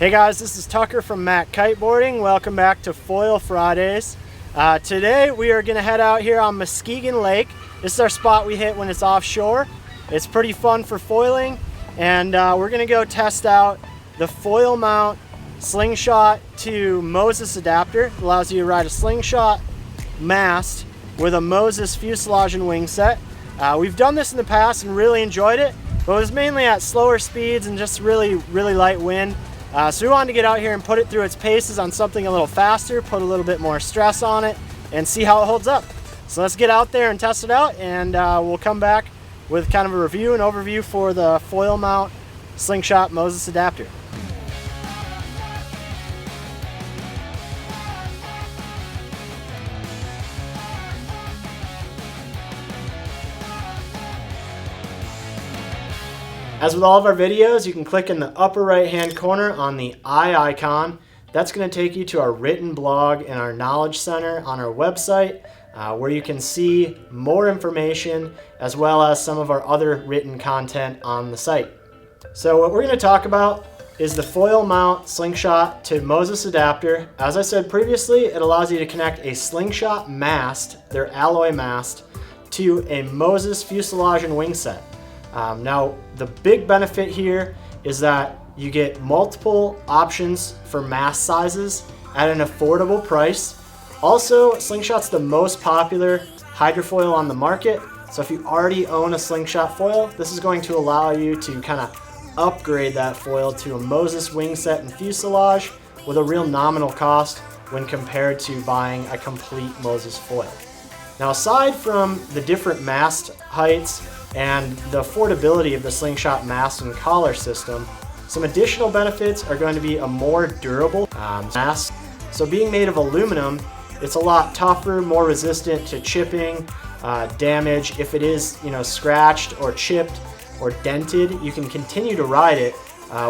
Hey guys, this is Tucker from Matt Kiteboarding. Welcome back to Foil Fridays. Today we are going to head out here on Muskegon Lake. This is our spot we hit when it's offshore. It's pretty fun for foiling, and we're going to go test out the FoilMount Slingshot to Moses adapter. It allows you to ride a Slingshot mast with a Moses fuselage and wing set. We've done this in the past and really enjoyed it, but it was mainly at slower speeds and just really light wind. So we wanted to get out here and put it through its paces on something a little faster, put a little bit more stress on it, and see how it holds up. So let's get out there and test it out, and we'll come back with kind of a review and overview for the FoilMount Slingshot Moses adapter. As with all of our videos, you can click in the upper right hand corner on the eye icon. That's going to take you to our written blog and our knowledge center on our website, where you can see more information as well as some of our other written content on the site. So what we're going to talk about is the FoilMount Slingshot to Moses adapter. As I said previously, it allows you to connect a Slingshot mast, their alloy mast, to a Moses fuselage and wing set. Now, the big benefit here is that you get multiple options for mast sizes at an affordable price. Also, Slingshot's the most popular hydrofoil on the market, so if you already own a Slingshot foil, this is going to allow you to kind of upgrade that foil to a Moses wing set and fuselage with a real nominal cost when compared to buying a complete Moses foil. Now, aside from the different mast heights and the affordability of the Slingshot mast and collar system, some additional benefits are going to be a more durable mast. So being made of aluminum, it's a lot tougher, more resistant to chipping, damage. If it is, scratched or chipped or dented, you can continue to ride it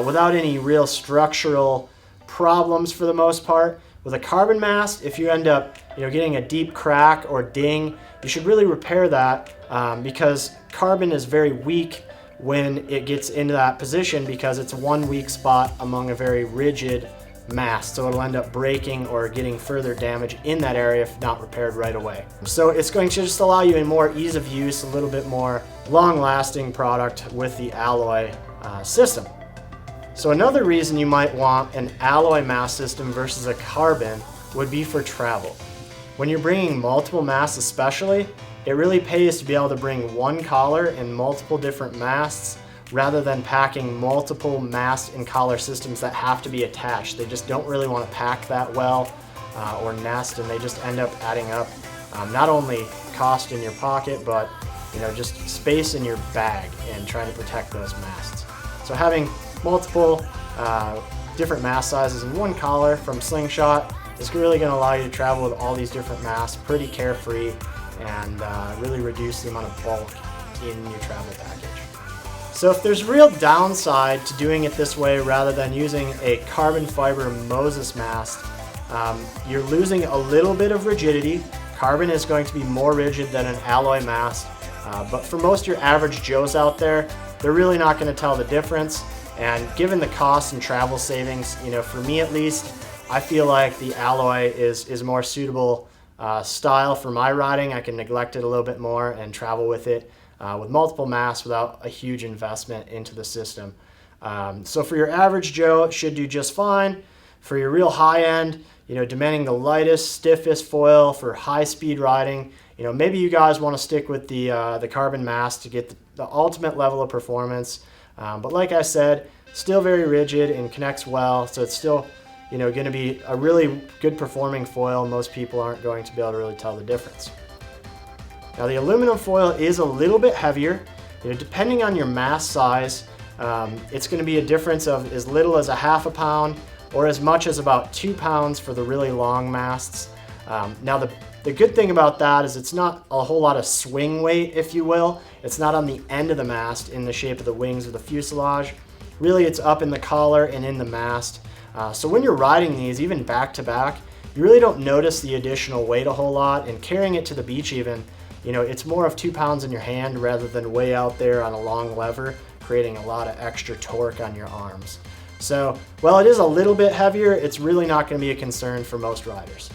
without any real structural problems for the most part. With a carbon mast, if you end up getting a deep crack or ding, you should really repair that because carbon is very weak when it gets into that position because it's one weak spot among a very rigid mast. So it'll end up breaking or getting further damage in that area if not repaired right away. So it's going to just allow you a more ease of use, a little bit more long-lasting product with the alloy system. So another reason you might want an alloy mast system versus a carbon would be for travel. When you're bringing multiple masts especially, it really pays to be able to bring one collar and multiple different masts rather than packing multiple mast and collar systems that have to be attached. They just don't really want to pack that well or nest, and they just end up adding up not only cost in your pocket, but just space in your bag and trying to protect those masts. So having multiple different mast sizes and one collar from Slingshot is really going to allow you to travel with all these different masts pretty carefree and really reduce the amount of bulk in your travel package. So if there's real downside to doing it this way rather than using a carbon fiber Moses mast, you're losing a little bit of rigidity. Carbon is going to be more rigid than an alloy mast, but for most of your average Joes out there, they're really not going to tell the difference. And given the cost and travel savings, for me at least, I feel like the alloy is more suitable style for my riding. I can neglect it a little bit more and travel with it with multiple masts without a huge investment into the system. So for your average Joe, it should do just fine. For your real high end, demanding the lightest, stiffest foil for high speed riding, maybe you guys want to stick with the carbon mast to get the ultimate level of performance. But like I said, still very rigid and connects well, so it's still going to be a really good performing foil. Most people aren't going to be able to really tell the difference. Now the aluminum foil is a little bit heavier. Depending on your mast size, it's going to be a difference of as little as a half a pound or as much as about 2 pounds for the really long masts. Now the good thing about that is it's not a whole lot of swing weight, if you will. It's not on the end of the mast in the shape of the wings or the fuselage. Really, it's up in the collar and in the mast. So when you're riding these, even back to back, you really don't notice the additional weight a whole lot, and carrying it to the beach even, it's more of 2 pounds in your hand rather than way out there on a long lever, creating a lot of extra torque on your arms. So while it is a little bit heavier, it's really not going to be a concern for most riders.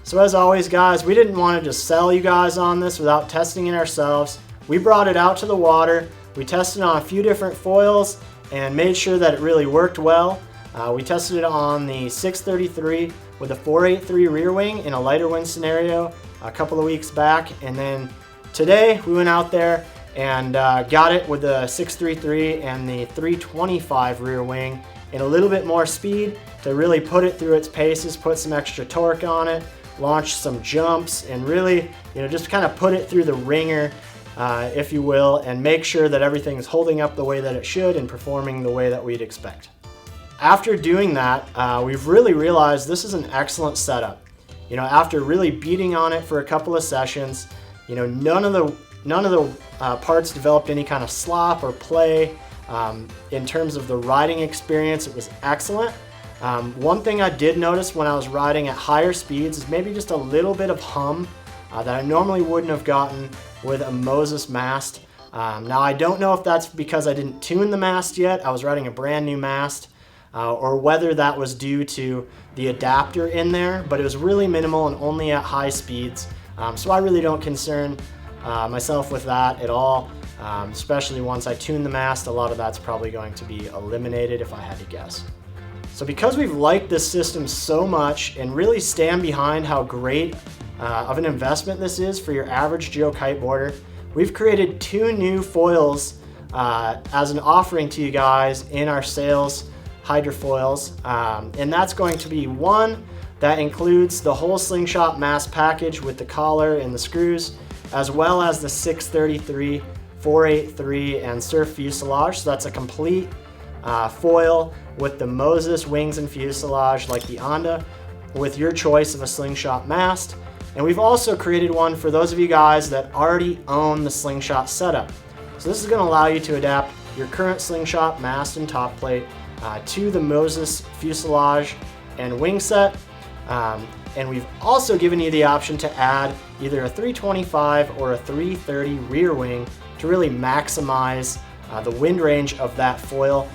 So as always, guys, we didn't want to just sell you guys on this without testing it ourselves. We brought it out to the water. We tested on a few different foils and made sure that it really worked well. We tested it on the 633 with a 483 rear wing in a lighter wind scenario a couple of weeks back, and then today we went out there and got it with the 633 and the 325 rear wing in a little bit more speed to really put it through its paces, put some extra torque on it, launch some jumps, and really, just kind of put it through the ringer, if you will, and make sure that everything is holding up the way that it should and performing the way that we'd expect. After doing that, we've really realized this is an excellent setup. After really beating on it for a couple of sessions, none of the parts developed any kind of slop or play. In terms of the riding experience, it was excellent. One thing I did notice when I was riding at higher speeds is maybe just a little bit of hum that I normally wouldn't have gotten with a Moses mast. Now I don't know if that's because I didn't tune the mast yet. I was riding a brand new mast. Or whether that was due to the adapter in there, but it was really minimal and only at high speeds. So I really don't concern myself with that at all, especially once I tune the mast. A lot of that's probably going to be eliminated if I had to guess. So because we've liked this system so much and really stand behind how great of an investment this is for your average Joe kiteboarder, we've created 2 new foils as an offering to you guys in our sales hydrofoils, and that's going to be one that includes the whole Slingshot mast package with the collar and the screws, as well as the 633, 483, and surf fuselage. So that's a complete foil with the Moses wings and fuselage like the Honda, with your choice of a Slingshot mast. And we've also created one for those of you guys that already own the Slingshot setup. So this is going to allow you to adapt your current Slingshot mast and top plate to the Moses fuselage and wing set, and we've also given you the option to add either a 325 or a 330 rear wing to really maximize the wind range of that foil.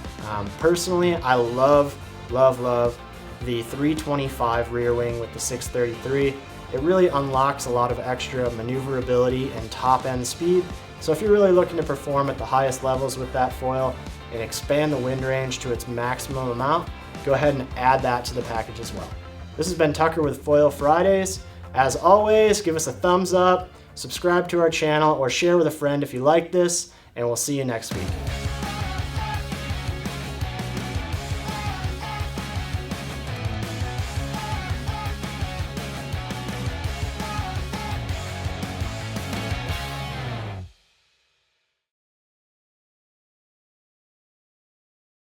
Personally, I love the 325 rear wing with the 633. It really unlocks a lot of extra maneuverability and top end speed. So if you're really looking to perform at the highest levels with that foil and expand the wind range to its maximum amount, go ahead and add that to the package as well. This has been Tucker with Foil Fridays. As always, give us a thumbs up, subscribe to our channel, or share with a friend if you like this, and we'll see you next week.